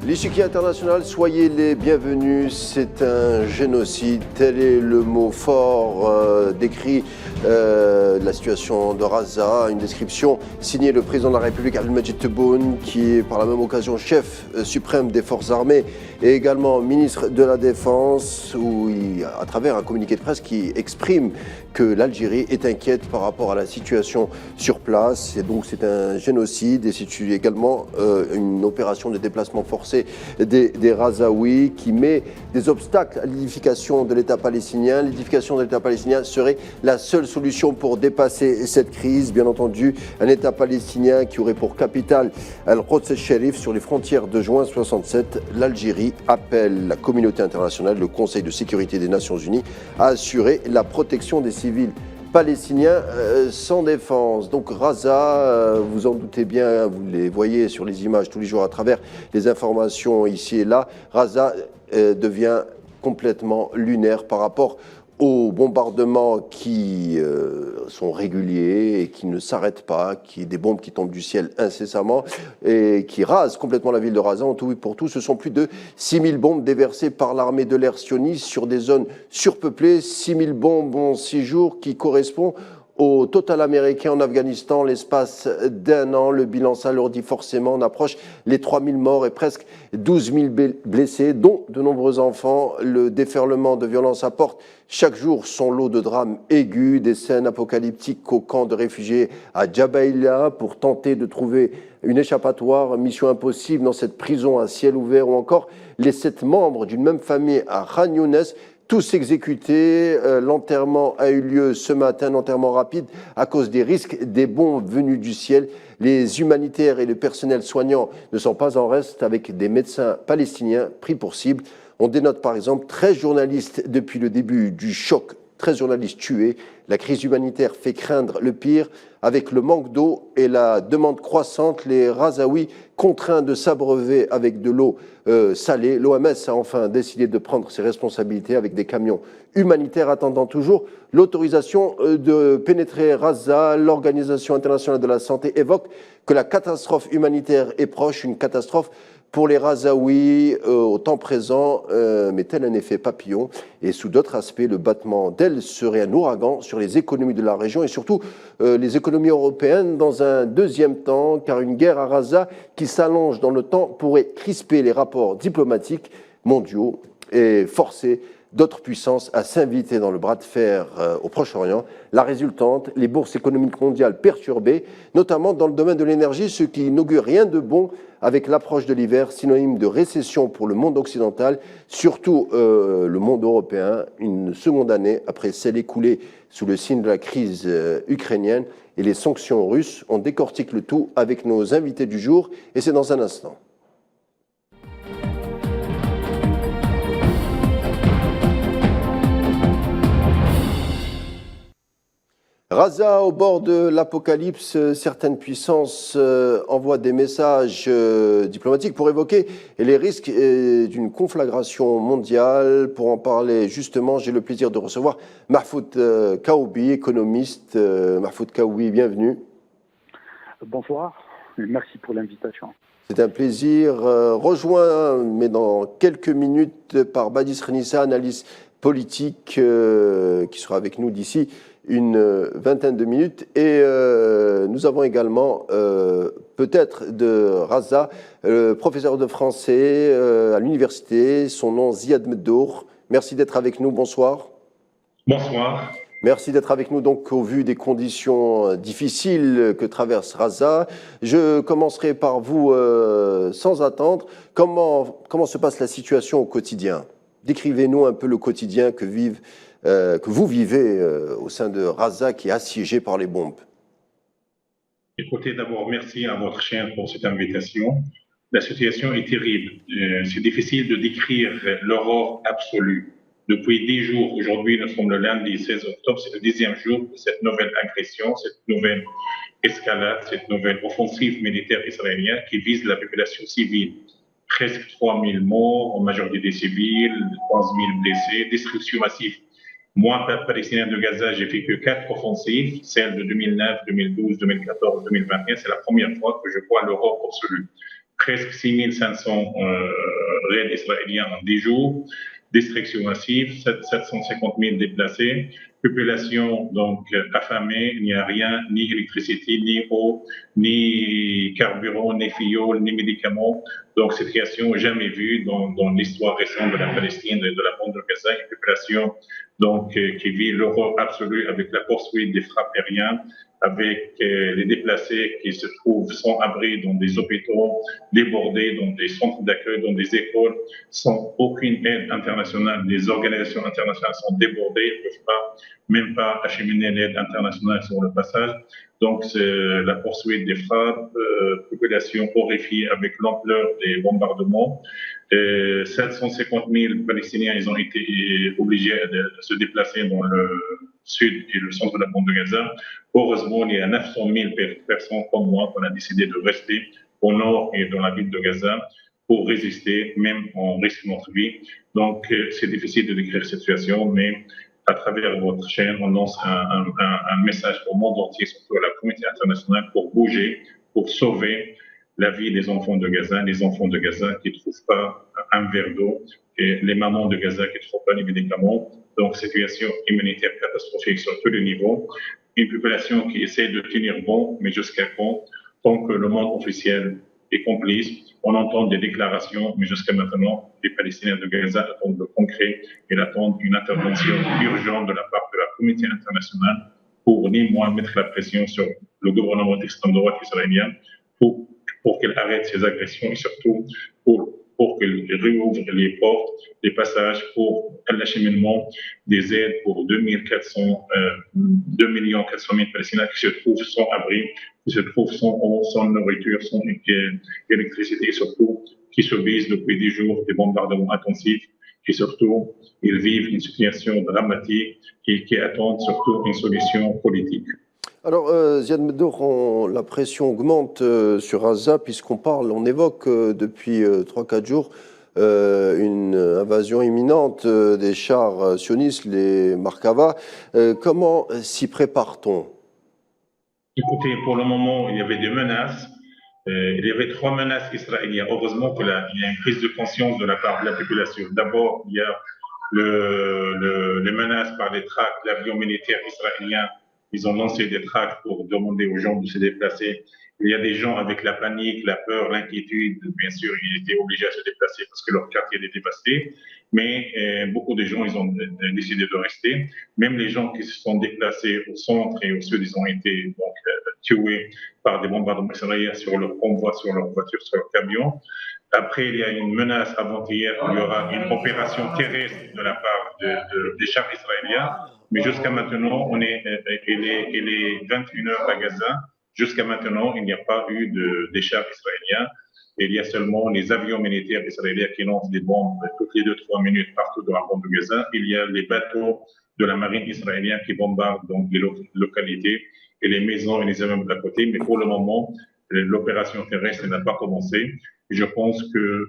L'échiquier international, soyez les bienvenus, c'est un génocide, tel est le mot fort décrit la situation de Raza, une description signée le président de la République Abdelmadjid Tebboune, qui est par la même occasion chef suprême des forces armées et également ministre de la Défense, où à travers un communiqué de presse qui exprime que l'Algérie est inquiète par rapport à la situation sur place. Et donc c'est un génocide et c'est également une opération de déplacement forcé des Razaouis qui met des obstacles à l'édification de l'État palestinien. L'édification de l'État palestinien serait la seule solution pour dépasser cette crise. Bien entendu, un État palestinien qui aurait pour capitale Al-Quds al-Sharif sur les frontières de juin 67. L'Algérie appelle la communauté internationale, le Conseil de sécurité des Nations Unies, à assurer la protection des civils palestiniens sans défense. Donc Raza, vous en doutez bien, vous les voyez sur les images tous les jours à travers les informations ici et là, Raza devient complètement lunaire par rapport aux bombardements qui sont réguliers et qui ne s'arrêtent pas, des bombes qui tombent du ciel incessamment et qui rasent complètement la ville de Raza. En tout et pour tout, ce sont plus de 6000 bombes déversées par l'armée de l'air sioniste sur des zones surpeuplées. 6000 bombes en 6 jours qui correspond au total américain en Afghanistan, l'espace d'un an. Le bilan s'alourdit forcément. On approche les 3000 morts et presque 12 000 blessés, dont de nombreux enfants. Le déferlement de violence apporte chaque jour son lot de drames aigus, des scènes apocalyptiques au camp de réfugiés à Jabaïla pour tenter de trouver une échappatoire, mission impossible dans cette prison à ciel ouvert, ou encore les 7 membres d'une même famille à Khan Younes, tous exécutés. L'enterrement a eu lieu ce matin, un enterrement rapide à cause des risques des bombes venues du ciel. Les humanitaires et le personnel soignant ne sont pas en reste, avec des médecins palestiniens pris pour cible. On dénote par exemple 13 journalistes depuis le début du choc, 13 journalistes tués. La crise humanitaire fait craindre le pire. Avec le manque d'eau et la demande croissante, les Razaouis contraints de s'abreuver avec de l'eau salée. L'OMS a enfin décidé de prendre ses responsabilités avec des camions humanitaires attendant toujours l'autorisation de pénétrer Raza. L'Organisation internationale de la santé évoque que la catastrophe humanitaire est proche, une catastrophe pour les Razaouis au temps présent, mais tel un effet papillon. Et sous d'autres aspects, le battement d'ailes serait un ouragan sur les économies de la région et surtout les économies européennes dans un deuxième temps, car une guerre à Raza qui s'allonge dans le temps pourrait crisper les rapports diplomatiques mondiaux et forcer d'autres puissances à s'inviter dans le bras de fer au Proche-Orient. La résultante, les bourses économiques mondiales perturbées, notamment dans le domaine de l'énergie, ce qui n'augure rien de bon avec l'approche de l'hiver, synonyme de récession pour le monde occidental, surtout le monde européen, une seconde année après celle écoulée sous le signe de la crise ukrainienne et les sanctions russes. On décortique le tout avec nos invités du jour et c'est dans un instant. Raza, au bord de l'apocalypse, certaines puissances envoient des messages diplomatiques pour évoquer les risques d'une conflagration mondiale. Pour en parler justement, j'ai le plaisir de recevoir Mahfoud Kaoubi, économiste. Mahfoud Kaoubi, bienvenue. Bonsoir, et merci pour l'invitation. C'est un plaisir. Rejoint, mais dans quelques minutes, par Badis Renissa, analyste politique, qui sera avec nous d'ici une vingtaine de minutes. Et nous avons également, peut-être de Raza, professeur de français à l'université, son nom Ziad Meddour. Merci d'être avec nous, bonsoir. Bonsoir. Merci d'être avec nous donc au vu des conditions difficiles que traverse Raza. Je commencerai par vous sans attendre. Comment se passe la situation au quotidien ? Décrivez-nous un peu le quotidien que vous vivez au sein de Raza qui est assiégé par les bombes. Écoutez, d'abord, merci à votre chaîne pour cette invitation. La situation est terrible. C'est difficile de décrire l'horreur absolue. Depuis 10 jours, aujourd'hui, nous sommes le lundi 16 octobre, c'est le 10e jour de cette nouvelle agression, cette nouvelle escalade, cette nouvelle offensive militaire israélienne qui vise la population civile. Presque 3000 morts, en majorité des civils, 15 000 blessés, destruction massive. Moi, palestinien de Gaza, j'ai fait que 4 offensives, celles de 2009, 2012, 2014, 2021. C'est la première fois que je vois l'horreur absolue. presque 6500 raids israéliens en 10 jours, destruction massive, 750 000 déplacés, population donc affamée, il n'y a rien, ni électricité, ni eau, ni carburant, ni fioul, ni médicaments. Donc, situation jamais vue dans l'histoire récente de la Palestine et de la bande de Gaza, une population donc, qui vit l'horreur absolue avec la poursuite des frappes aériennes, avec les déplacés qui se trouvent sans abri dans des hôpitaux, débordés dans des centres d'accueil, dans des écoles, sans aucune aide internationale. Les organisations internationales sont débordées, elles ne peuvent pas, même pas acheminer l'aide internationale sur le passage. Donc, c'est la poursuite des frappes, population horrifiée avec l'ampleur des bombardements. 750 000 Palestiniens, ils ont été obligés de se déplacer dans le sud et le centre de la bande de Gaza. Heureusement, il y a 900 000 personnes comme moi qui ont décidé de rester au nord et dans la ville de Gaza pour résister, même en risquant notre vie. Donc, c'est difficile de décrire cette situation, mais à travers votre chaîne, on lance un message au monde entier, surtout à la communauté internationale, pour bouger, pour sauver la vie des enfants de Gaza, les enfants de Gaza qui ne trouvent pas un verre d'eau, et les mamans de Gaza qui ne trouvent pas les médicaments. Donc, situation humanitaire catastrophique sur tous les niveaux. Une population qui essaie de tenir bon, mais jusqu'à quand? Tant que le monde officiel est complice, on entend des déclarations, mais jusqu'à maintenant, les Palestiniens de Gaza attendent le concret et attendent une intervention urgente de la part de la communauté internationale pour ni moins mettre la pression sur le gouvernement d'extrême droite israélien pour qu'elle arrête ses agressions et surtout pour qu'elle réouvre les portes, les passages pour l'acheminement des aides pour 2 400 000 Palestiniens qui se trouvent sans abri, qui se trouvent sans eau, sans nourriture, sans électricité et surtout qui subissent depuis 10 jours des bombardements intensifs et surtout ils vivent une situation dramatique et qui attendent surtout une solution politique. Alors, Ziad Meddour, la pression augmente sur Gaza puisqu'on évoque depuis 3-4 jours une invasion imminente des chars sionistes, les Markava. Comment s'y prépare-t-on? Écoutez, pour le moment, il y avait des menaces. Il y avait 3 menaces israéliennes. Heureusement qu'il y a une prise de conscience de la part de la population. D'abord, il y a les menaces par les tracts d'avions militaires israéliens. Ils ont lancé des tracts pour demander aux gens de se déplacer. Il y a des gens avec la panique, la peur, l'inquiétude. Bien sûr, ils étaient obligés à se déplacer parce que leur quartier était dévasté. Mais beaucoup de gens, ils ont décidé de rester. Même les gens qui se sont déplacés au centre et au sud, ils ont été donc tués par des bombardements israéliens sur leur convoi, sur leur voiture, sur leur camion. Après, il y a une menace avant-hier, il y aura une opération terrestre de la part des chars israéliens. Mais jusqu'à maintenant, il est 21h à Gaza. Jusqu'à maintenant, il n'y a pas eu des chars israéliens. Il y a seulement les avions militaires israéliens qui lancent des bombes toutes les 2-3 minutes partout dans la bande de Gaza. Il y a les bateaux de la marine israélienne qui bombardent donc les localités et les maisons et les immeubles d'à côté. Mais pour le moment, l'opération terrestre n'a pas commencé. Je pense que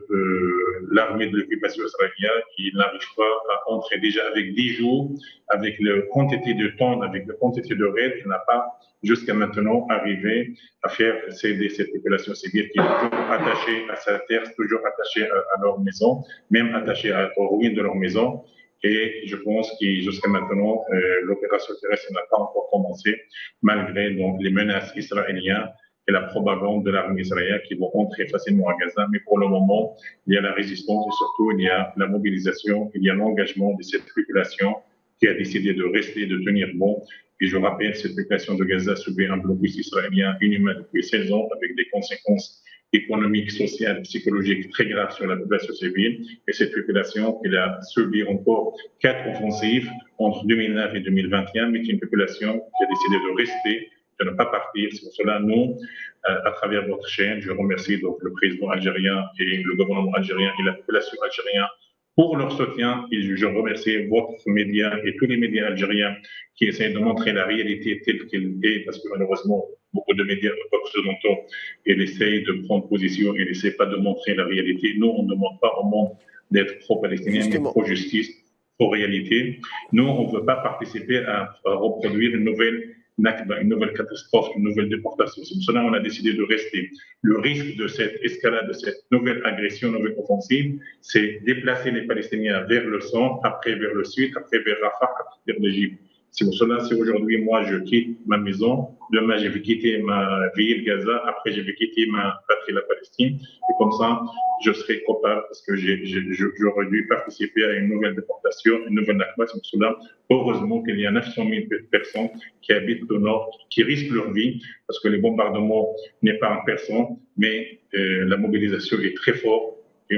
l'armée de l'occupation israélienne, il n'arrive pas à entrer déjà avec 10 jours, avec la quantité de temps, avec la quantité de raids, il n'a pas jusqu'à maintenant arrivé à faire céder cette population civile qui est toujours attachée à sa terre, toujours attachée à leur maison, même attachée aux ruines de leur maison. Et je pense que jusqu'à maintenant, l'opération terrestre n'a pas encore commencé, malgré donc les menaces israéliennes et la propagande de l'armée israélienne qui vont entrer facilement à Gaza. Mais pour le moment, il y a la résistance et surtout il y a la mobilisation, il y a l'engagement de cette population qui a décidé de rester, de tenir bon. Et je rappelle, cette population de Gaza subit un blocus israélien inhumain depuis 16 ans avec des conséquences économiques, sociales, psychologiques très graves sur la population civile. Et cette population, elle a subi encore 4 offensives entre 2009 et 2021, mais c'est une population qui a décidé de rester, de ne pas partir. C'est pour cela, nous, à travers votre chaîne, je remercie donc le président algérien et le gouvernement algérien et la population algérienne pour leur soutien. Et je remercie votre média et tous les médias algériens qui essaient de montrer la réalité telle qu'elle est, parce que malheureusement, beaucoup de médias occidentaux, ils essayent de prendre position, ils n'essaient pas de montrer la réalité. Nous, on ne demande pas au monde d'être pro-palestinien, mais pro-justice, pro-réalité. Nous, on ne veut pas participer à reproduire une nouvelle Nakba, une nouvelle catastrophe, une nouvelle déportation. C'est pour cela qu'on a décidé de rester. Le risque de cette escalade, de cette nouvelle agression, nouvelle offensive, c'est déplacer les Palestiniens vers le centre, après vers le sud, après vers Rafah, après vers l'Égypte. C'est pour cela, si aujourd'hui, moi, je quitte ma maison, demain, je vais quitter ma ville, Gaza, après, je vais quitter ma patrie, la Palestine, et comme ça, je serai coupable parce que j'aurais dû participer à une nouvelle déportation, une nouvelle Nakba. C'est pour cela, heureusement qu'il y a 900 000 personnes qui habitent au nord, qui risquent leur vie, parce que les bombardements n'est pas en personne, mais la mobilisation est très forte. Et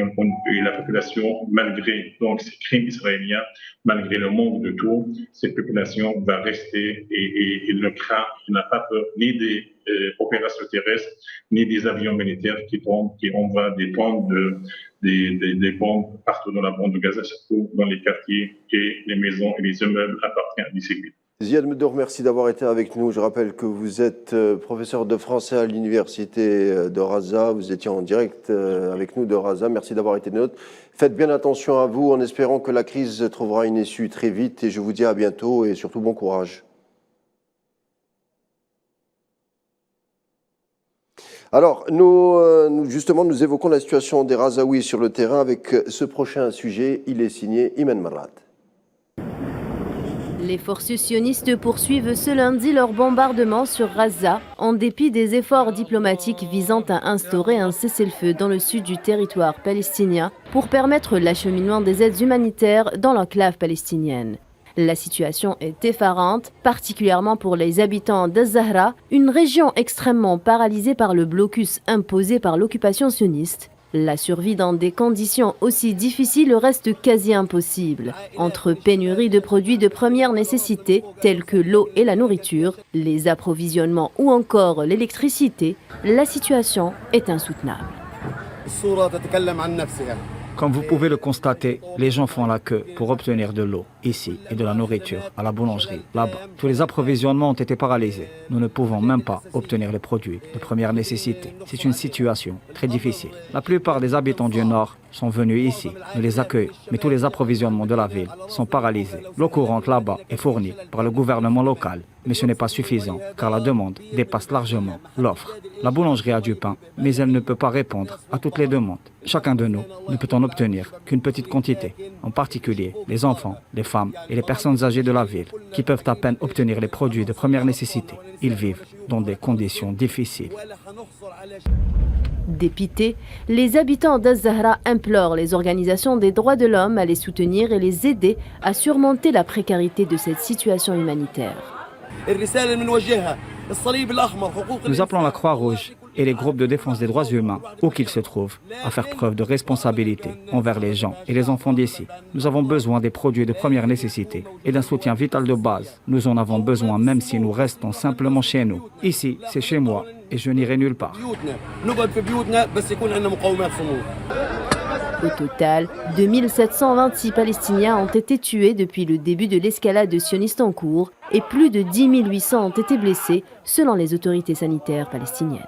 la population, malgré donc, ces crimes israéliens, malgré le manque de tout, cette population va rester et il ne craint, il n'a pas peur ni des opérations terrestres, ni des avions militaires qui tombent, qui envoient des bombes partout dans la bande de Gaza, surtout dans les quartiers et les maisons et les immeubles appartiennent à des civils. Ziad Meddour, merci d'avoir été avec nous. Je rappelle que vous êtes professeur de français à l'université de Raza. Vous étiez en direct avec nous de Raza. Merci d'avoir été nôtre. Faites bien attention à vous en espérant que la crise trouvera une issue très vite. Et je vous dis à bientôt et surtout bon courage. Alors, nous évoquons la situation des Razaouis sur le terrain avec ce prochain sujet. Il est signé Iman Marad. Les forces sionistes poursuivent ce lundi leur bombardement sur Raza, en dépit des efforts diplomatiques visant à instaurer un cessez-le-feu dans le sud du territoire palestinien pour permettre l'acheminement des aides humanitaires dans l'enclave palestinienne. La situation est effarante, particulièrement pour les habitants d'Az-Zahra, une région extrêmement paralysée par le blocus imposé par l'occupation sioniste. La survie dans des conditions aussi difficiles reste quasi impossible. Entre pénurie de produits de première nécessité, tels que l'eau et la nourriture, les approvisionnements ou encore l'électricité, la situation est insoutenable. Comme vous pouvez le constater, les gens font la queue pour obtenir de l'eau, ici, et de la nourriture, à la boulangerie, là-bas. Tous les approvisionnements ont été paralysés. Nous ne pouvons même pas obtenir les produits de première nécessité. C'est une situation très difficile. La plupart des habitants du Nord sont venus ici. Nous les accueillons, mais tous les approvisionnements de la ville sont paralysés. L'eau courante là-bas est fournie par le gouvernement local, mais ce n'est pas suffisant, car la demande dépasse largement l'offre. La boulangerie a du pain, mais elle ne peut pas répondre à toutes les demandes. Chacun de nous ne peut en obtenir qu'une petite quantité, en particulier les enfants, les femmes et les personnes âgées de la ville, qui peuvent à peine obtenir les produits de première nécessité. Ils vivent dans des conditions difficiles. Dépités, les habitants d'Az-Zahra implorent les organisations des droits de l'homme à les soutenir et les aider à surmonter la précarité de cette situation humanitaire. Nous appelons la Croix-Rouge et les groupes de défense des droits humains, où qu'ils se trouvent, à faire preuve de responsabilité envers les gens et les enfants d'ici. Nous avons besoin des produits de première nécessité et d'un soutien vital de base. Nous en avons besoin même si nous restons simplement chez nous. Ici, c'est chez moi et je n'irai nulle part. Au total, 2726 Palestiniens ont été tués depuis le début de l'escalade sioniste en cours et plus de 10 800 ont été blessés selon les autorités sanitaires palestiniennes.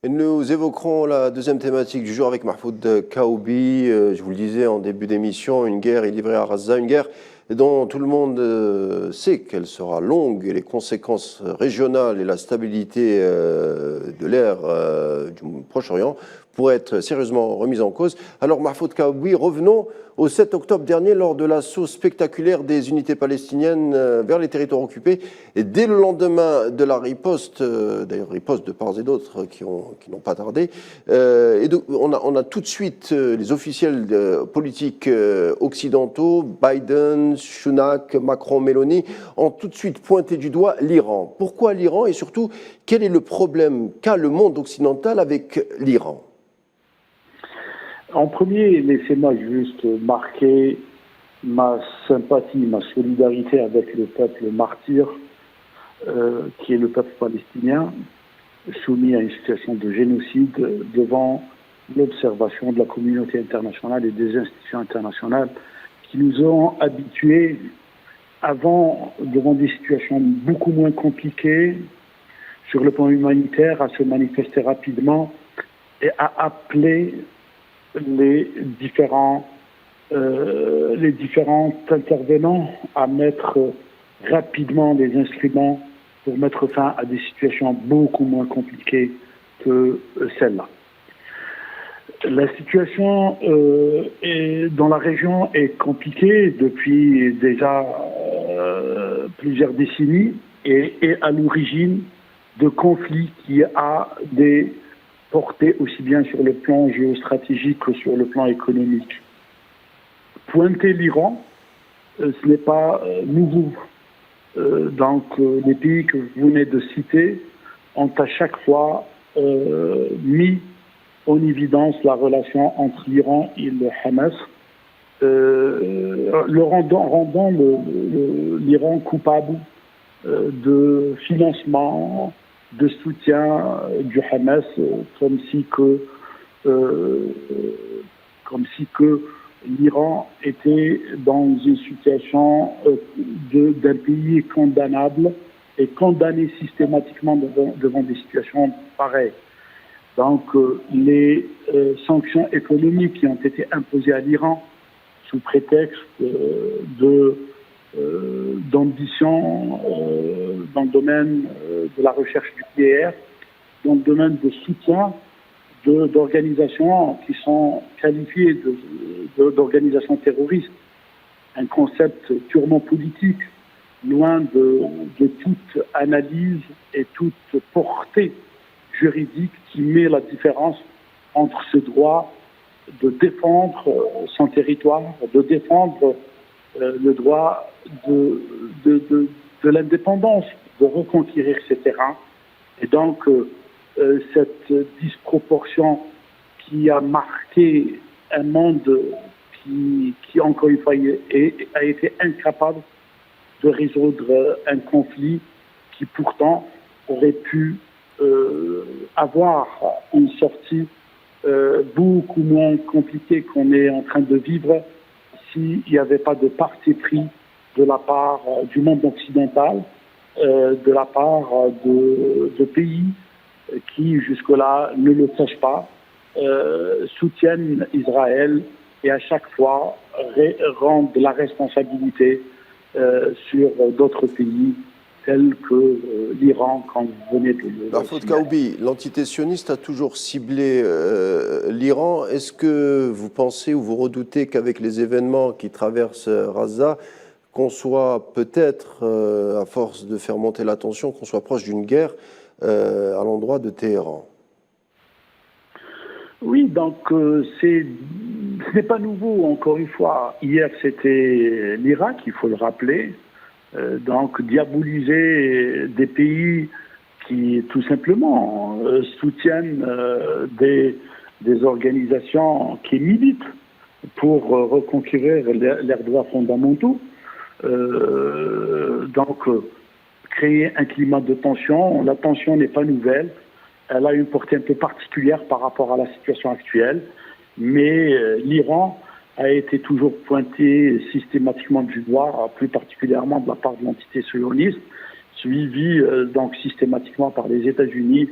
Et nous évoquerons la deuxième thématique du jour avec Mahfoud Kaoubi. Je vous le disais en début d'émission, une guerre est livrée à Raza, une guerre dont tout le monde sait qu'elle sera longue et les conséquences régionales et la stabilité de l'ère du Proche-Orient pourraient être sérieusement remises en cause. Alors Mahfoud Kaoubi, revenons au 7 octobre dernier lors de l'assaut spectaculaire des unités palestiniennes vers les territoires occupés. Et dès le lendemain de la riposte, d'ailleurs riposte de part et d'autre qui n'ont pas tardé, on a tout de suite les officiels politiques occidentaux, Biden, Sunak, Macron, Meloni, ont tout de suite pointé du doigt l'Iran. Pourquoi l'Iran et surtout, quel est le problème qu'a le monde occidental avec l'Iran ? En premier, laissez-moi juste marquer ma sympathie, ma solidarité avec le peuple martyr, qui est le peuple palestinien, soumis à une situation de génocide devant l'observation de la communauté internationale et des institutions internationales qui nous ont habitués avant, devant des situations beaucoup moins compliquées sur le plan humanitaire, à se manifester rapidement et à appeler les différents les différents intervenants à mettre rapidement des instruments pour mettre fin à des situations beaucoup moins compliquées que celle-là. La situation dans la région est compliquée depuis déjà plusieurs décennies et est à l'origine de conflits qui a des portées aussi bien sur le plan géostratégique que sur le plan économique. Pointer l'Iran, ce n'est pas nouveau. Donc les pays que vous venez de citer ont à chaque fois mis en évidence la relation entre l'Iran et le Hamas, rendant l'Iran coupable de financement, de soutien du Hamas, comme si l'Iran était dans une situation d'un pays condamnable et condamné systématiquement devant des situations pareilles. Donc, les sanctions économiques qui ont été imposées à l'Iran sous prétexte d'ambition dans le domaine de la recherche nucléaire, dans le domaine de soutien d'organisations qui sont qualifiées d'organisations terroristes, un concept purement politique, loin de toute analyse et toute portée juridique qui met la différence entre ce droit de défendre son territoire, de défendre le droit de l'indépendance, de reconquérir ses terrains. Et donc, cette disproportion qui a marqué un monde qui encore une fois, a été incapable de résoudre un conflit qui pourtant aurait pu avoir une sortie beaucoup moins compliquée qu'on est en train de vivre s'il n'y avait pas de parti pris de la part du monde occidental, de la part de pays qui jusque-là ne le sachent pas, soutiennent Israël et à chaque fois rendent la responsabilité sur d'autres pays tels que l'Iran, quand vous venez de le... Alors, Fouad Kaoubi, l'entité sioniste a toujours ciblé l'Iran. Est-ce que vous pensez ou vous redoutez qu'avec les événements qui traversent Gaza, qu'on soit peut-être, à force de faire monter la tension, qu'on soit proche d'une guerre à l'endroit de Téhéran? Oui, donc ce n'est pas nouveau, encore une fois. Hier, c'était l'Irak, il faut le rappeler. Donc, diaboliser des pays qui, tout simplement, soutiennent des organisations qui militent pour reconquérir leurs droits fondamentaux. Donc, créer un climat de tension. La tension n'est pas nouvelle. Elle a une portée un peu particulière par rapport à la situation actuelle. Mais l'Iran a été toujours pointé systématiquement du doigt, plus particulièrement de la part de l'entité sioniste, suivi donc systématiquement par les États-Unis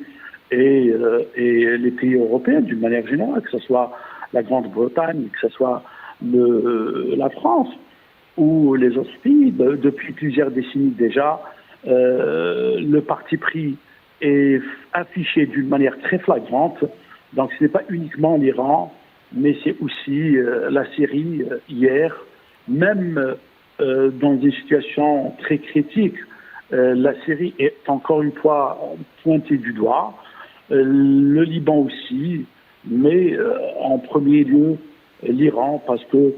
et les pays européens d'une manière générale, que ce soit la Grande-Bretagne, que ce soit la France ou les autres pays. Depuis plusieurs décennies déjà, le parti pris est affiché d'une manière très flagrante. Donc ce n'est pas uniquement l'Iran, mais c'est aussi la Syrie hier. Même dans des situations très critiques, la Syrie est encore une fois pointée du doigt, le Liban aussi, mais en premier lieu l'Iran, parce que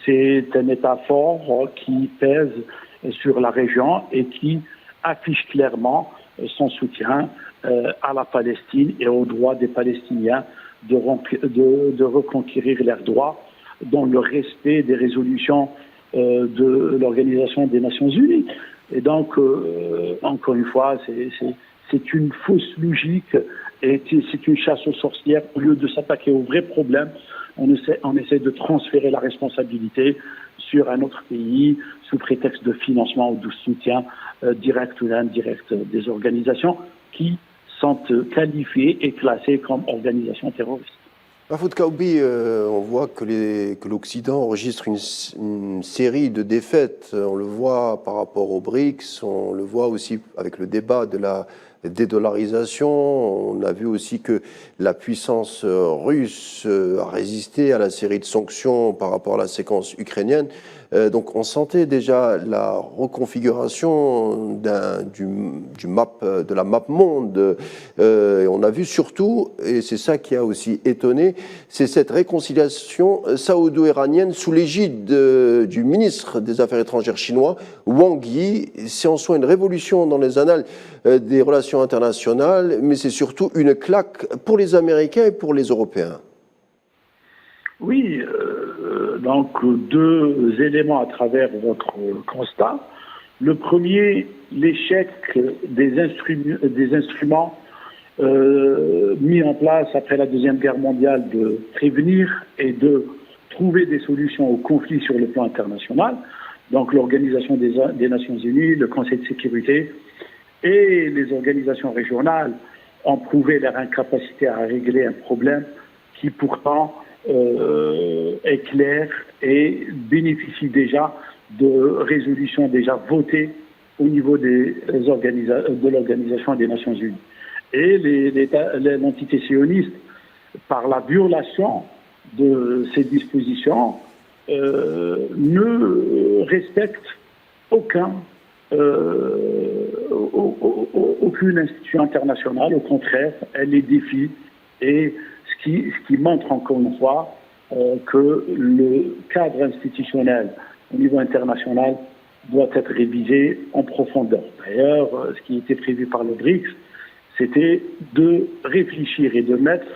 c'est un État fort qui pèse sur la région et qui affiche clairement son soutien à la Palestine et aux droits des Palestiniens de reconquérir leurs droits dans le respect des résolutions de l'Organisation des Nations Unies. Et donc, encore une fois, c'est une fausse logique et c'est une chasse aux sorcières. Au lieu de s'attaquer aux vrais problèmes, on essaie de transférer la responsabilité sur un autre pays sous prétexte de financement ou de soutien direct ou indirect des organisations qui sont qualifiées et classées comme organisations terroristes. Mahfoud Kaoubi, on voit que l'Occident enregistre une série de défaites. On le voit par rapport aux BRICS, on le voit aussi avec le débat de la dédollarisation. On a vu aussi que la puissance russe a résisté à la série de sanctions par rapport à la séquence ukrainienne. Donc on sentait déjà la reconfiguration de la map monde. On a vu surtout, et c'est ça qui a aussi étonné, c'est cette réconciliation saoudo-iranienne sous l'égide du ministre des Affaires étrangères chinois, Wang Yi. C'est en soi une révolution dans les annales des relations internationales, mais c'est surtout une claque pour les Américains et pour les Européens. Oui, donc deux éléments à travers votre constat. Le premier, l'échec des instruments mis en place après la Deuxième Guerre mondiale de prévenir et de trouver des solutions aux conflits sur le plan international. Donc l'Organisation des Nations Unies, le Conseil de sécurité et les organisations régionales ont prouvé leur incapacité à régler un problème qui pourtant est clair et bénéficie déjà de résolutions déjà votées au niveau de l'Organisation des Nations Unies. Et l'entité sioniste, par la violation de ces dispositions, ne respecte aucune institution internationale. Au contraire, elle les défie et ce qui montre encore une fois que le cadre institutionnel au niveau international doit être révisé en profondeur. D'ailleurs, ce qui était prévu par le BRICS, c'était de réfléchir et de mettre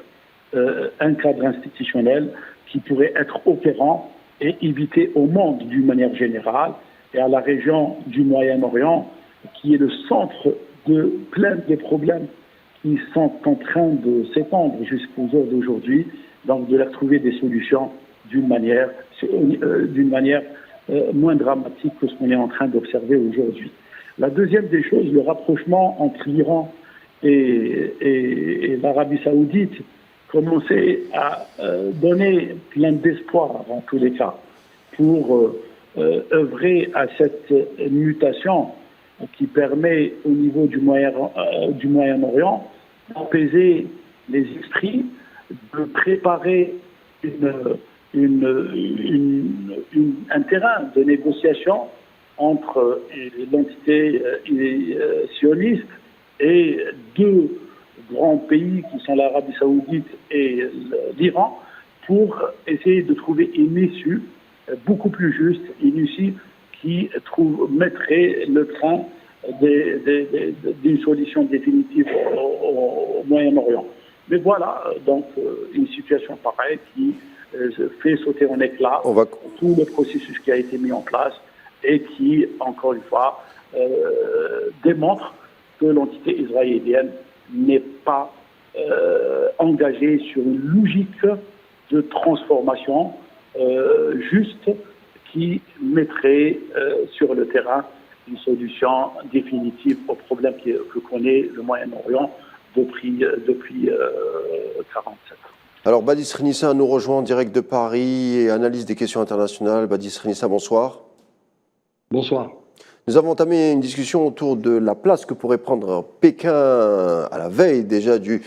un cadre institutionnel qui pourrait être opérant et éviter au monde d'une manière générale et à la région du Moyen-Orient, qui est le centre de plein de problèmes qui sont en train de s'étendre jusqu'au jour d'aujourd'hui, donc de leur trouver des solutions d'une manière moins dramatique que ce qu'on est en train d'observer aujourd'hui. La deuxième des choses, le rapprochement entre l'Iran et l'Arabie Saoudite commençait à donner plein d'espoir en tous les cas pour œuvrer à cette mutation qui permet au niveau du Moyen-Orient d'apaiser les esprits, de préparer un terrain de négociation entre l'entité sioniste et deux grands pays qui sont l'Arabie Saoudite et l'Iran pour essayer de trouver une issue beaucoup plus juste, une issue qui mettrait le train d'une solution définitive au Moyen-Orient. Mais voilà, donc une situation pareille qui fait sauter en éclats tout le processus qui a été mis en place et qui, encore une fois, démontre que l'entité israélienne n'est pas engagée sur une logique de transformation juste qui mettrait sur le terrain une solution définitive au problème que connaît le Moyen-Orient depuis 1947. Alors Badis Renissa nous rejoint en direct de Paris et analyse des questions internationales. Badis Renissa, bonsoir. Bonsoir. Nous avons entamé une discussion autour de la place que pourrait prendre Pékin à la veille déjà du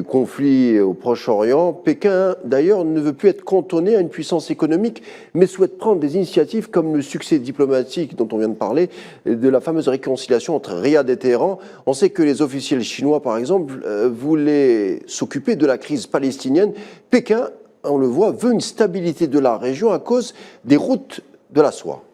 conflit au Proche-Orient. Pékin, d'ailleurs, ne veut plus être cantonné à une puissance économique, mais souhaite prendre des initiatives comme le succès diplomatique dont on vient de parler, de la fameuse réconciliation entre Riyad et Téhéran. On sait que les officiels chinois, par exemple, voulaient s'occuper de la crise palestinienne. Pékin, on le voit, veut une stabilité de la région à cause des routes de la soie.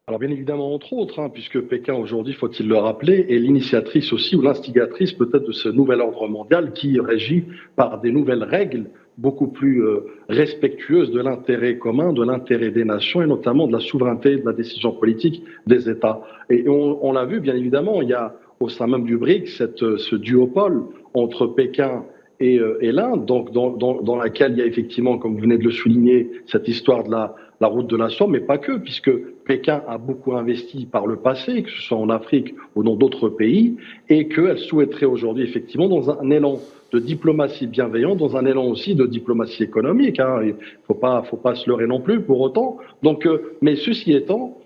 Alors bien évidemment, entre autres, puisque Pékin aujourd'hui, faut-il le rappeler, est l'initiatrice aussi ou l'instigatrice peut-être de ce nouvel ordre mondial qui est régi par des nouvelles règles beaucoup plus respectueuses de l'intérêt commun, de l'intérêt des nations et notamment de la souveraineté et de la décision politique des États. Et on l'a vu, bien évidemment, il y a au sein même du BRICS ce duopole entre Pékin et l'Inde, donc dans laquelle il y a effectivement, comme vous venez de le souligner, cette histoire de la route de la soie, mais pas que, puisque Pékin a beaucoup investi par le passé, que ce soit en Afrique ou dans d'autres pays, et qu'elle souhaiterait aujourd'hui effectivement dans un élan de diplomatie bienveillante, dans un élan aussi de diplomatie économique. Il faut pas se leurrer non plus pour autant. Donc, mais ceci étant,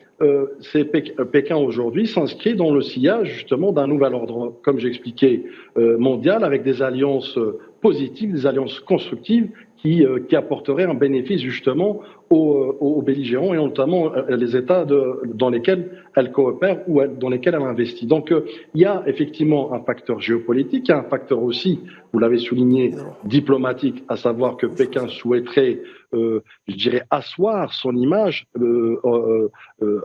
Pékin aujourd'hui s'inscrit dans le sillage justement d'un nouvel ordre, comme j'expliquais, mondial, avec des alliances positives, des alliances constructives qui apporteraient un bénéfice justement aux belligérants et notamment les États dans lesquels elle coopère ou dans lesquels elle investit. Donc il y a effectivement un facteur géopolitique, il y a un facteur aussi, vous l'avez souligné, diplomatique, à savoir que Pékin souhaiterait, je dirais, asseoir son image,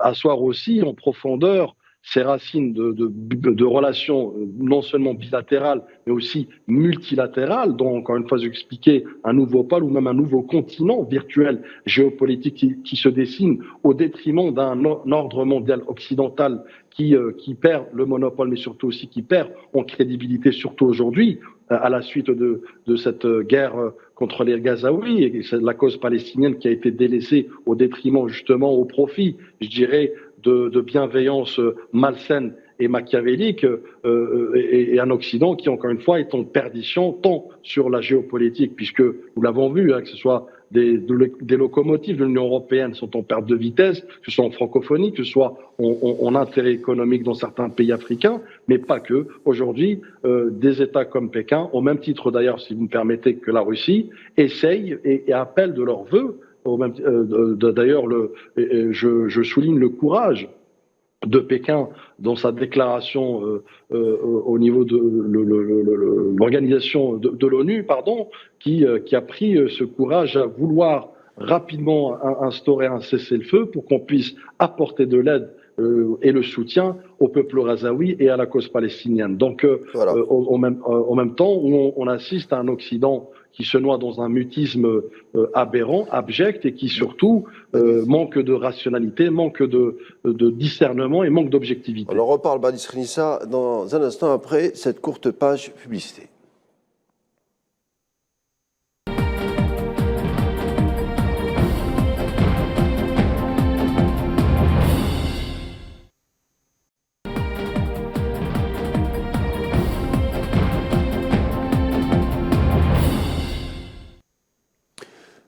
asseoir aussi en profondeur ces racines de relations non seulement bilatérales, mais aussi multilatérales, dont, encore une fois, j'expliquais, un nouveau pôle ou même un nouveau continent virtuel géopolitique qui se dessine au détriment d'un ordre mondial occidental qui perd le monopole, mais surtout aussi qui perd en crédibilité, surtout aujourd'hui, à la suite de cette guerre contre les Gazaouis, et c'est la cause palestinienne qui a été délaissée au détriment, justement, au profit, je dirais, de bienveillance malsaine et machiavélique, et un Occident qui, encore une fois, est en perdition tant sur la géopolitique, puisque nous l'avons vu, que ce soit des locomotives de l'Union européenne sont en perte de vitesse, que ce soit en francophonie, que ce soit en intérêt économique dans certains pays africains, mais pas que. Aujourd'hui, des États comme Pékin, au même titre d'ailleurs, si vous me permettez, que la Russie, essayent et appellent de leur vœu. D'ailleurs, je souligne le courage de Pékin dans sa déclaration au niveau de l'organisation de l'ONU, qui a pris ce courage à vouloir rapidement instaurer un cessez-le-feu pour qu'on puisse apporter de l'aide et le soutien au peuple gazaoui et à la cause palestinienne. Donc, voilà. En même temps, où on assiste à un Occident qui se noie dans un mutisme aberrant, abject, et qui surtout manque de rationalité, manque de discernement et manque d'objectivité. On en reparle, Badis Renissa, dans un instant après cette courte page publicité.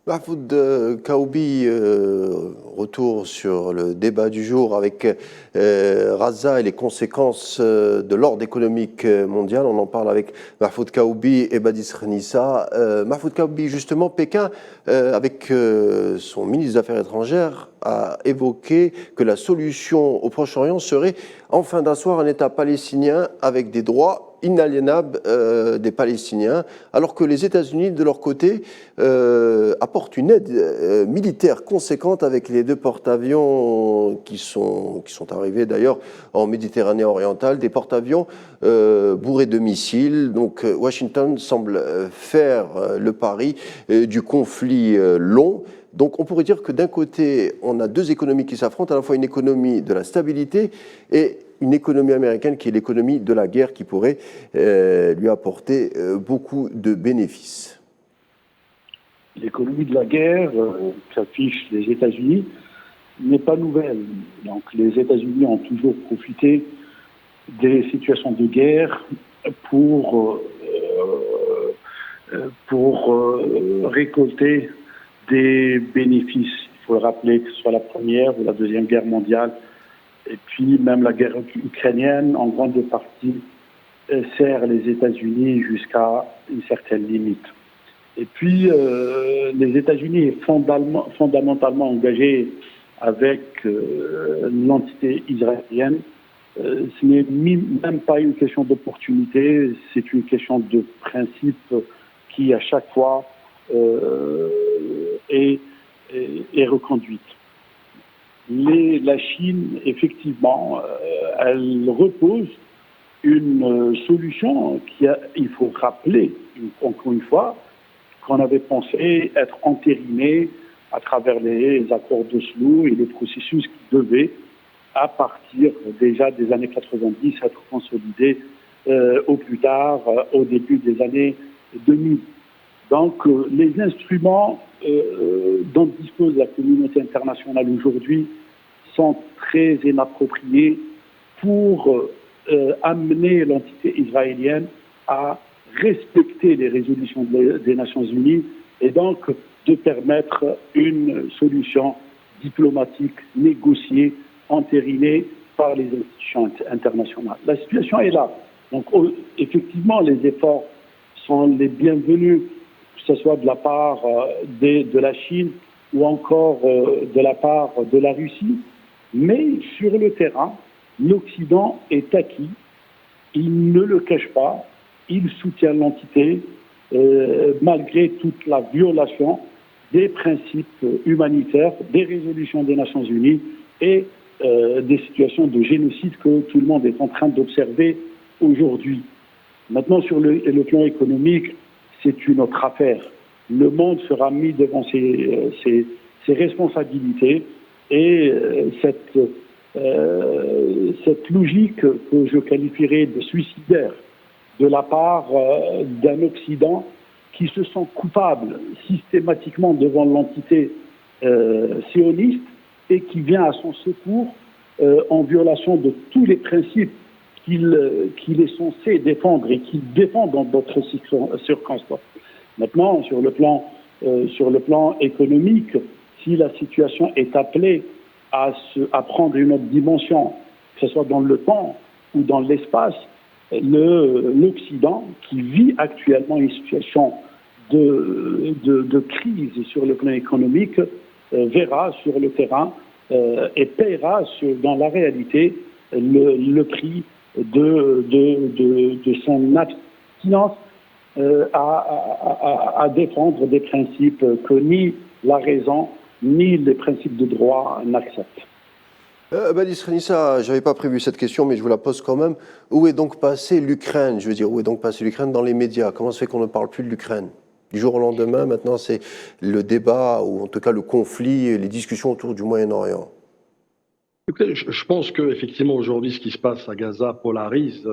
Mahfoud Kaoubi, retour sur le débat du jour avec Raza et les conséquences de l'ordre économique mondial. On en parle avec Mahfoud Kaoubi et Badis Renissa. Mahfoud Kaoubi, justement, Pékin, avec son ministre des Affaires étrangères, a évoqué que la solution au Proche-Orient serait enfin d'asseoir un État palestinien avec des droits inaliénables des Palestiniens, alors que les États-Unis, de leur côté, apportent une aide militaire conséquente avec les 2 porte-avions qui sont arrivés d'ailleurs en Méditerranée orientale, des porte-avions bourrés de missiles. Donc Washington semble faire le pari du conflit long. Donc on pourrait dire que d'un côté, on a 2 économies qui s'affrontent, à la fois une économie de la stabilité et une économie américaine qui est l'économie de la guerre, qui pourrait lui apporter beaucoup de bénéfices. L'économie de la guerre qu'affichent les États-Unis n'est pas nouvelle. Donc les États-Unis ont toujours profité des situations de guerre pour récolter des bénéfices. Il faut le rappeler, que ce soit la Première ou la Deuxième Guerre mondiale, et puis même la guerre ukrainienne, en grande partie, sert les États-Unis jusqu'à une certaine limite. Et puis, les États-Unis sont fondamentalement engagés avec l'entité israélienne. Ce n'est même pas une question d'opportunité, c'est une question de principe qui, à chaque fois, est reconduite. La Chine, effectivement, elle repose une solution il faut rappeler, encore une fois, qu'on avait pensé être entérinée à travers les accords d'Oslo et le processus qui devait, à partir déjà des années 90, être consolidé au plus tard, au début des années 2000. Donc, les instruments dont dispose la communauté internationale aujourd'hui sont très inappropriées pour amener l'entité israélienne à respecter les résolutions des Nations Unies et donc de permettre une solution diplomatique négociée, entérinée par les institutions internationales. La situation est là. Donc effectivement, les efforts sont les bienvenus, que ce soit de la part de la Chine ou encore de la part de la Russie. Mais sur le terrain, l'Occident est acquis. Il ne le cache pas. Il soutient l'entité malgré toute la violation des principes humanitaires, des résolutions des Nations Unies et des situations de génocide que tout le monde est en train d'observer aujourd'hui. Maintenant, sur le plan économique, c'est une autre affaire. Le monde sera mis devant ses responsabilités et cette logique que je qualifierais de suicidaire de la part d'un Occident qui se sent coupable systématiquement devant l'entité sioniste et qui vient à son secours en violation de tous les principes qu'il est censé défendre et qu'il défend dans d'autres circonstances. Maintenant, sur le plan économique, si la situation est appelée à prendre une autre dimension, que ce soit dans le temps ou dans l'espace, l'Occident, qui vit actuellement une situation de crise sur le plan économique, verra sur le terrain et paiera dans la réalité le prix de son abstinence à défendre des principes que ni la raison ni les principes de droit n'acceptent. Badis Renissa, je n'avais pas prévu cette question, mais je vous la pose quand même. Où est donc passée l'Ukraine? Je veux dire, où est donc passée l'Ukraine dans les médias? Comment se fait qu'on ne parle plus de l'Ukraine? Du jour au lendemain, maintenant, c'est le débat, ou en tout cas le conflit, les discussions autour du Moyen-Orient. Écoutez, je pense qu'effectivement, aujourd'hui, ce qui se passe à Gaza polarise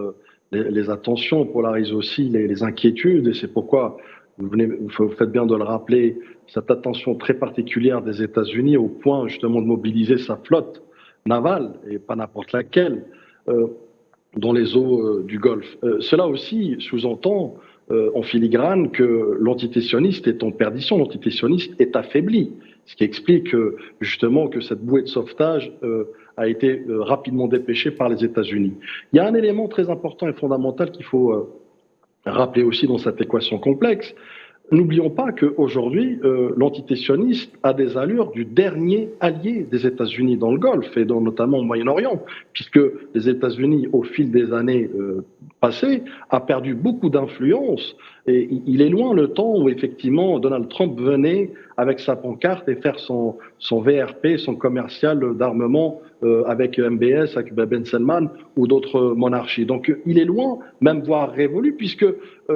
les attentions, polarise aussi les inquiétudes, et c'est pourquoi vous faites bien de le rappeler, cette attention très particulière des États-Unis au point justement de mobiliser sa flotte navale, et pas n'importe laquelle, dans les eaux du Golfe. Cela aussi sous-entend en filigrane que l'entité sioniste est en perdition, l'entité sioniste est affaiblie, ce qui explique justement que cette bouée de sauvetage a été rapidement dépêchée par les États-Unis. Il y a un élément très important et fondamental qu'il faut rappeler aussi dans cette équation complexe. N'oublions pas qu'aujourd'hui, l'entité sioniste a des allures du dernier allié des États-Unis dans le Golfe et notamment au Moyen-Orient, puisque les États-Unis, au fil des années passées, a perdu beaucoup d'influence. Et il est loin le temps où effectivement Donald Trump venait avec sa pancarte et faire son VRP, son commercial d'armement avec MBS, avec Ben Salman ou d'autres monarchies. Donc il est loin, même voire révolu, puisque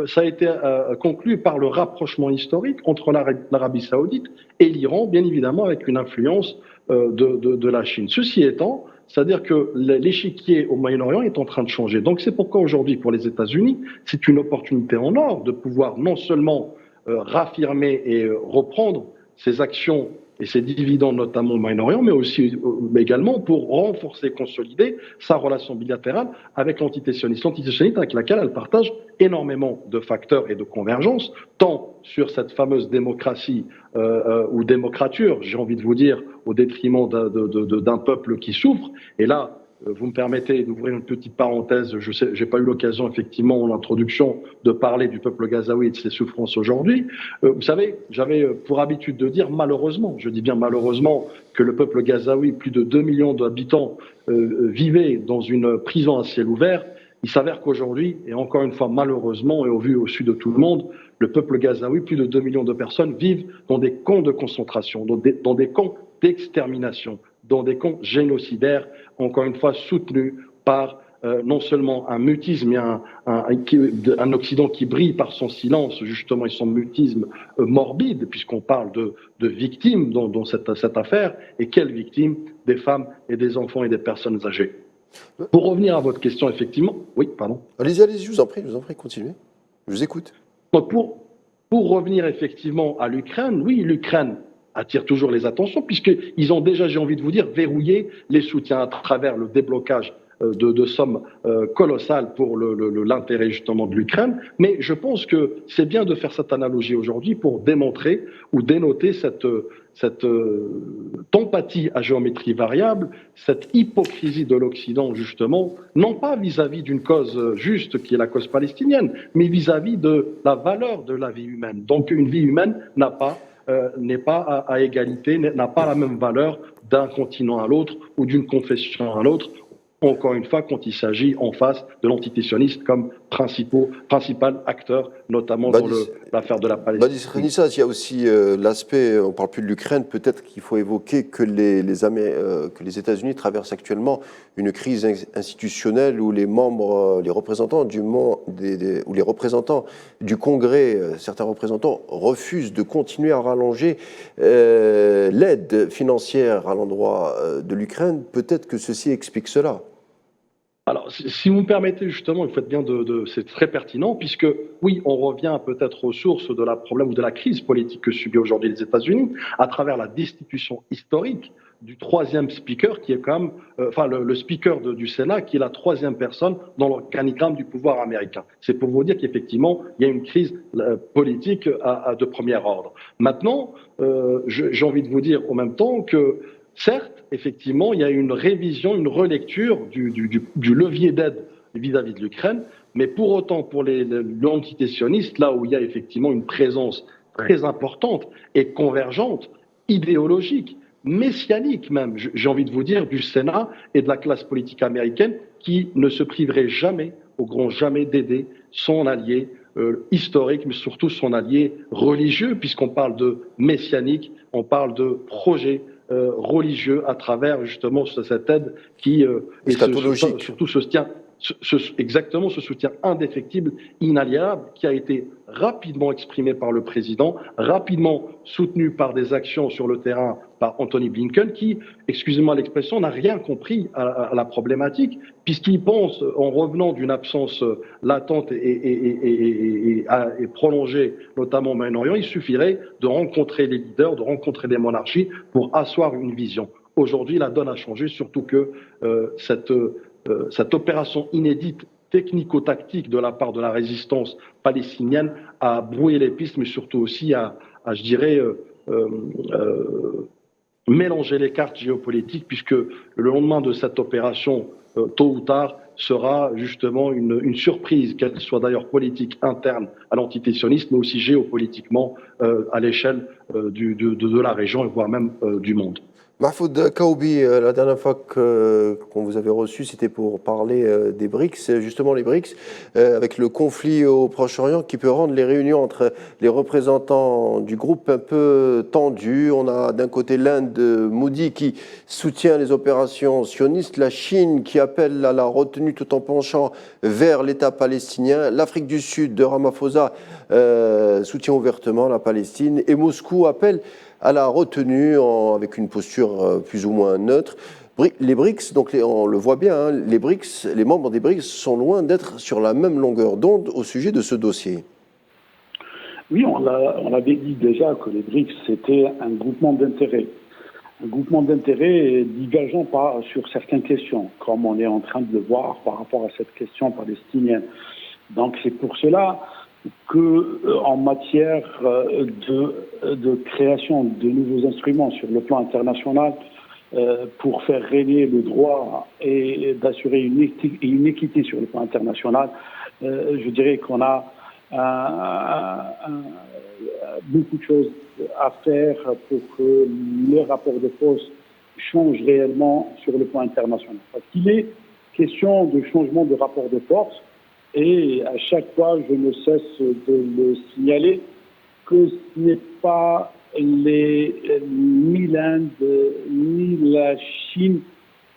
ça a été conclu par le rapprochement historique entre l'Arabie Saoudite et l'Iran, bien évidemment avec une influence de la Chine. Ceci étant, c'est-à-dire que l'échiquier au Moyen-Orient est en train de changer. Donc c'est pourquoi aujourd'hui, pour les États-Unis, c'est une opportunité en or de pouvoir non seulement raffirmer et reprendre ses actions et ses dividendes, notamment au Moyen-Orient, mais également pour renforcer, consolider sa relation bilatérale avec l'entité sioniste. L'entité sioniste avec laquelle elle partage énormément de facteurs et de convergences, tant sur cette fameuse démocratie ou démocrature, j'ai envie de vous dire, au détriment d'un peuple qui souffre. Et là, vous me permettez d'ouvrir une petite parenthèse. Je sais, j'ai pas eu l'occasion, effectivement, en introduction, de parler du peuple gazaoui et de ses souffrances aujourd'hui. Vous savez, j'avais pour habitude de dire, malheureusement, je dis bien malheureusement, que le peuple gazaoui, plus de 2 millions d'habitants, vivait dans une prison à ciel ouvert. Il s'avère qu'aujourd'hui, et encore une fois, malheureusement, et au vu au sud de tout le monde, le peuple gazaoui, plus de 2 millions de personnes, vivent dans des camps de concentration, dans des camps d'extermination, dans des camps génocidaires, encore une fois soutenus par non seulement un mutisme, mais un Occident qui brille par son silence, justement, et son mutisme morbide, puisqu'on parle de victimes dans cette affaire. Et quelles victimes? Des femmes et des enfants et des personnes âgées. Pour revenir à votre question, effectivement... Oui, pardon. Allez-y, je vous en prie, continuez. Je vous écoute. Donc pour revenir effectivement à l'Ukraine, oui, l'Ukraine attire toujours les attentions, puisqu'ils ont déjà, j'ai envie de vous dire, verrouillé les soutiens à travers le déblocage de sommes colossales pour l'intérêt justement de l'Ukraine. Mais je pense que c'est bien de faire cette analogie aujourd'hui pour démontrer ou dénoter cette empathie à géométrie variable, cette hypocrisie de l'Occident justement, non pas vis-à-vis d'une cause juste qui est la cause palestinienne, mais vis-à-vis de la valeur de la vie humaine. Donc une vie humaine n'est pas à égalité, n'a pas la même valeur d'un continent à l'autre ou d'une confession à l'autre. Encore une fois, quand il s'agit en face de l'antitétionniste comme principal acteur, notamment dans l'affaire de la Palestine. Badis Renissas, il y a aussi l'aspect, on ne parle plus de l'Ukraine, peut-être qu'il faut évoquer que les États-Unis traversent actuellement une crise institutionnelle où les membres, les représentants ou les représentants du Congrès, certains représentants refusent de continuer à rallonger l'aide financière à l'endroit de l'Ukraine. Peut-être que ceci explique cela. Alors, si vous me permettez justement, vous faites bien c'est très pertinent, puisque oui, on revient peut-être aux sources de la problème ou de la crise politique que subit aujourd'hui les États-Unis à travers la destitution historique du troisième speaker, qui est quand même, le speaker du Sénat, qui est la troisième personne dans l'organigramme du pouvoir américain. C'est pour vous dire qu'effectivement, il y a une crise politique de premier ordre. Maintenant, j'ai envie de vous dire en même temps que certes, effectivement, il y a une révision, une relecture du levier d'aide vis-à-vis de l'Ukraine, mais pour autant, pour l'antitétionnistes, là où il y a effectivement une présence très importante et convergente, idéologique, messianique même, j'ai envie de vous dire, du Sénat et de la classe politique américaine, qui ne se priverait jamais, au grand jamais, d'aider son allié historique, mais surtout son allié religieux, puisqu'on parle de messianique, on parle de projet religieux à travers justement cette aide qui surtout se tient exactement ce soutien indéfectible, inaliénable, qui a été rapidement exprimé par le président, rapidement soutenu par des actions sur le terrain par Anthony Blinken, qui, excusez-moi l'expression, n'a rien compris à la problématique, puisqu'il pense, en revenant d'une absence latente et prolongée, notamment au Moyen-Orient, il suffirait de rencontrer les leaders, de rencontrer des monarchies pour asseoir une vision. Aujourd'hui, la donne a changé, surtout que cette opération inédite technico-tactique de la part de la résistance palestinienne a brouillé les pistes, mais surtout aussi je dirais, mélanger les cartes géopolitiques, puisque le lendemain de cette opération, tôt ou tard, sera justement une surprise, qu'elle soit d'ailleurs politique interne à l'antitétionnisme, mais aussi géopolitiquement à l'échelle de la région, voire même du monde. Mahfoud Kaoubi, la dernière fois qu'on vous avait reçu, c'était pour parler des BRICS, justement les BRICS, avec le conflit au Proche-Orient qui peut rendre les réunions entre les représentants du groupe un peu tendues. On a d'un côté l'Inde, Modi, qui soutient les opérations sionistes, la Chine qui appelle à la retenue tout en penchant vers l'État palestinien, l'Afrique du Sud de Ramaphosa soutient ouvertement la Palestine et Moscou appelle à la retenue avec une posture plus ou moins neutre. Les BRICS, donc on le voit bien, hein, les membres des BRICS sont loin d'être sur la même longueur d'onde au sujet de ce dossier. Oui, on l'avait dit déjà que les BRICS, c'était un groupement d'intérêts. Un groupement d'intérêts divergent sur certaines questions, comme on est en train de le voir par rapport à cette question palestinienne. Donc c'est pour cela qu'en matière de création de nouveaux instruments sur le plan international, pour faire régner le droit et d'assurer une équité sur le plan international, je dirais qu'on a beaucoup de choses à faire pour que le rapport de force change réellement sur le plan international. Parce qu'il est question de changement de rapport de force. Et à chaque fois, je ne cesse de le signaler que ce n'est pas ni l'Inde ni la Chine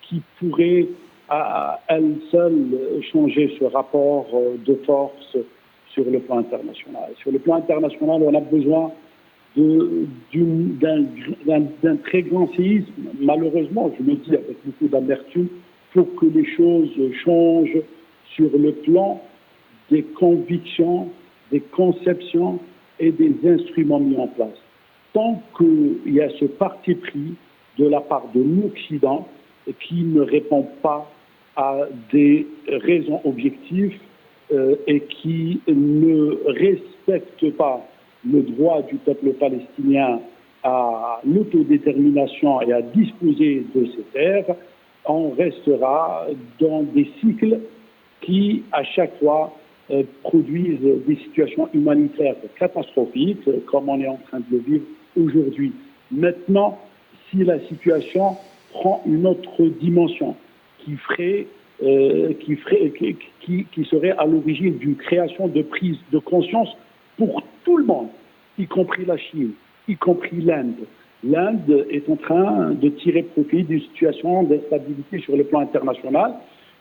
qui pourraient à elles seules changer ce rapport de force sur le plan international. Sur le plan international, on a besoin d'un très grand séisme. Malheureusement, je le dis avec beaucoup d'amertume, pour que les choses changent sur le plan des convictions, des conceptions et des instruments mis en place. tant qu'il y a ce parti pris de la part de l'Occident qui ne répond pas à des raisons objectives et qui ne respecte pas le droit du peuple palestinien à l'autodétermination et à disposer de ses terres, on restera dans des cycles qui, à chaque fois, produisent des situations humanitaires catastrophiques, comme on est en train de le vivre aujourd'hui. Maintenant, si la situation prend une autre dimension qui serait à l'origine d'une création de prise de conscience pour tout le monde, y compris la Chine, y compris l'Inde. L'Inde est en train de tirer profit d'une situation d'instabilité sur le plan international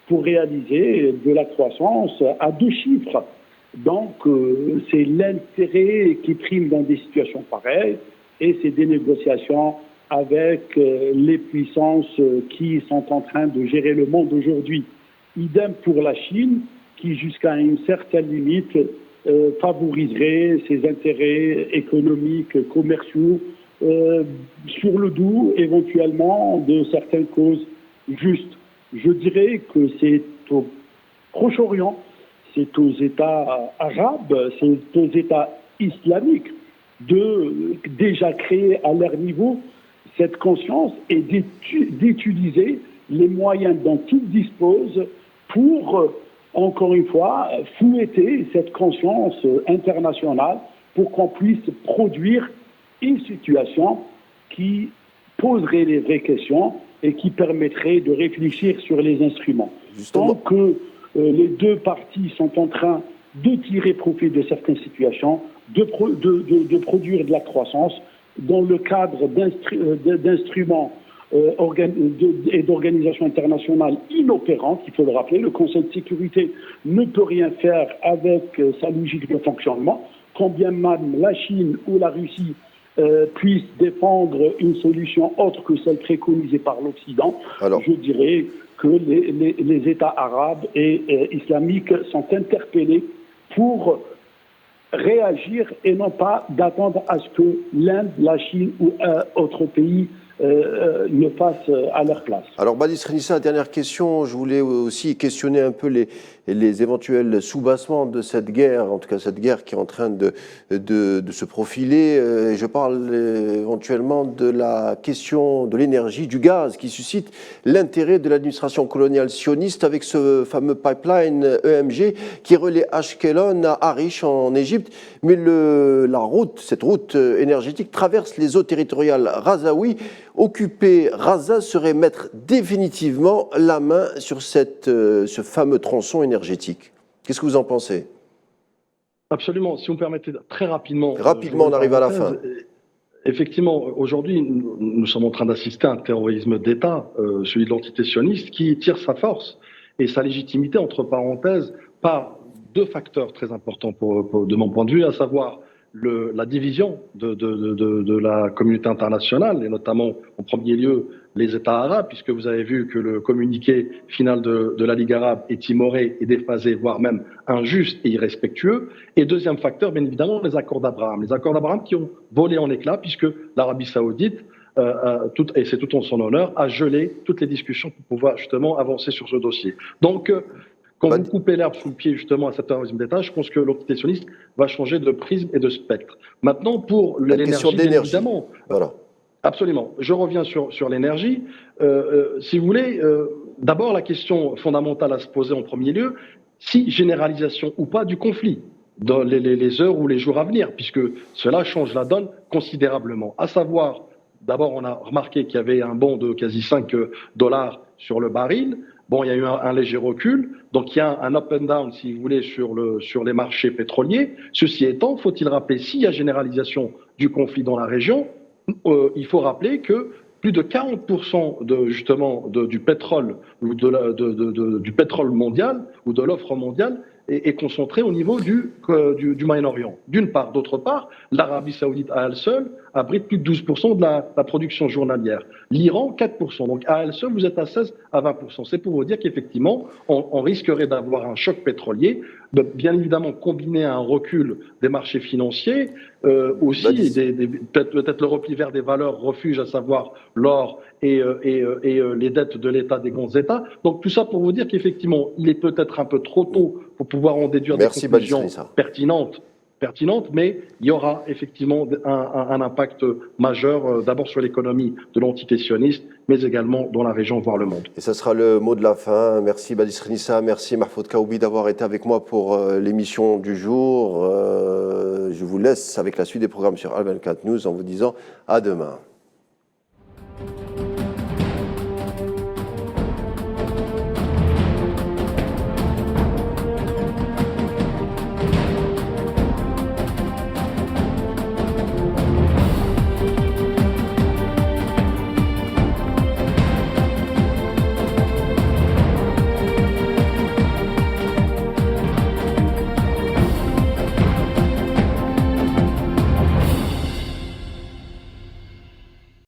pour réaliser de la croissance à 2 chiffres. Donc, c'est l'intérêt qui prime dans des situations pareilles et c'est des négociations avec les puissances qui sont en train de gérer le monde aujourd'hui. Idem pour la Chine, qui jusqu'à une certaine limite favoriserait ses intérêts économiques, commerciaux, sur le dos éventuellement de certaines causes justes. Je dirais que c'est au Proche-Orient, c'est aux États arabes, c'est aux États islamiques de déjà créer à leur niveau cette conscience et d'utiliser les moyens dont ils disposent pour, encore une fois, fouetter cette conscience internationale pour qu'on puisse produire une situation qui poserait les vraies questions et qui permettrait de réfléchir sur les instruments. Justement. Tant que les deux parties sont en train de tirer profit de certaines situations, de produire de la croissance dans le cadre d'instruments et d'organisations internationales inopérantes, il faut le rappeler, le Conseil de sécurité ne peut rien faire avec sa logique de fonctionnement, quand bien même la Chine ou la Russie puissent défendre une solution autre que celle préconisée par l'Occident. Alors, je dirais que les États arabes et islamiques sont interpellés pour réagir et non pas d'attendre à ce que l'Inde, la Chine ou autre pays le fassent à leur place. Alors, Badis Renissa, dernière question. Je voulais aussi questionner un peu les éventuels soubassements de cette guerre, en tout cas cette guerre qui est en train de se profiler. Je parle éventuellement de la question de l'énergie, du gaz, qui suscite l'intérêt de l'administration coloniale sioniste avec ce fameux pipeline EMG qui relie Ashkelon à Arish en Égypte. Mais cette route énergétique traverse les eaux territoriales razaouis. Occuper Raza serait mettre définitivement la main sur ce fameux tronçon énergétique. Qu'est-ce que vous en pensez? Absolument. Si vous me permettez, très rapidement. Rapidement, on arrive à la fin. Effectivement, aujourd'hui, nous sommes en train d'assister à un terrorisme d'État, celui de l'entité sioniste, qui tire sa force et sa légitimité, entre parenthèses, par 2 facteurs très importants de mon point de vue, à savoir la division de la communauté internationale, et notamment en premier lieu les États arabes, puisque vous avez vu que le communiqué final de la Ligue arabe est timoré et déphasé, voire même injuste et irrespectueux. Et deuxième facteur, bien évidemment, les accords d'Abraham. Les accords d'Abraham qui ont volé en éclats, puisque l'Arabie saoudite, et c'est tout en son honneur, a gelé toutes les discussions pour pouvoir justement avancer sur ce dossier. Donc, quand vous coupez l'herbe sous le pied justement à cet terrorisme d'État, je pense que l'entité sioniste va changer de prisme et de spectre. Maintenant, pour l'énergie, bien évidemment, voilà. Absolument. Je reviens sur l'énergie. Si vous voulez, d'abord la question fondamentale à se poser en premier lieu, si généralisation ou pas du conflit dans les heures ou les jours à venir, puisque cela change la donne considérablement. À savoir, d'abord on a remarqué qu'il y avait un bond de quasi $5 sur le baril. Bon, il y a eu un léger recul, donc il y a un up and down, si vous voulez, sur les marchés pétroliers. Ceci étant, faut-il rappeler, s'il y a généralisation du conflit dans la région, il faut rappeler que plus de 40% du pétrole ou du pétrole mondial ou de l'offre mondiale est concentré au niveau du Moyen-Orient. D'une part. D'autre part, l'Arabie saoudite à elle seule abrite plus de 12% de la production journalière. L'Iran, 4%. Donc à elle seule, vous êtes à 16 à 20%. C'est pour vous dire qu'effectivement, on risquerait d'avoir un choc pétrolier bien évidemment combiné à un recul des marchés financiers, aussi peut-être le repli vers des valeurs refuges, à savoir l'or et les dettes de l'État, des grands États. Donc tout ça pour vous dire qu'effectivement, il est peut-être un peu trop tôt pour pouvoir en déduire des conclusions pertinentes, mais il y aura effectivement un impact majeur, d'abord sur l'économie de l'entité sioniste, mais également dans la région, voire le monde. Et ça sera le mot de la fin. Merci Badis Renissa, merci Mahfoud Kaoubi d'avoir été avec moi pour l'émission du jour. Je vous laisse avec la suite des programmes sur Al 24 News en vous disant à demain.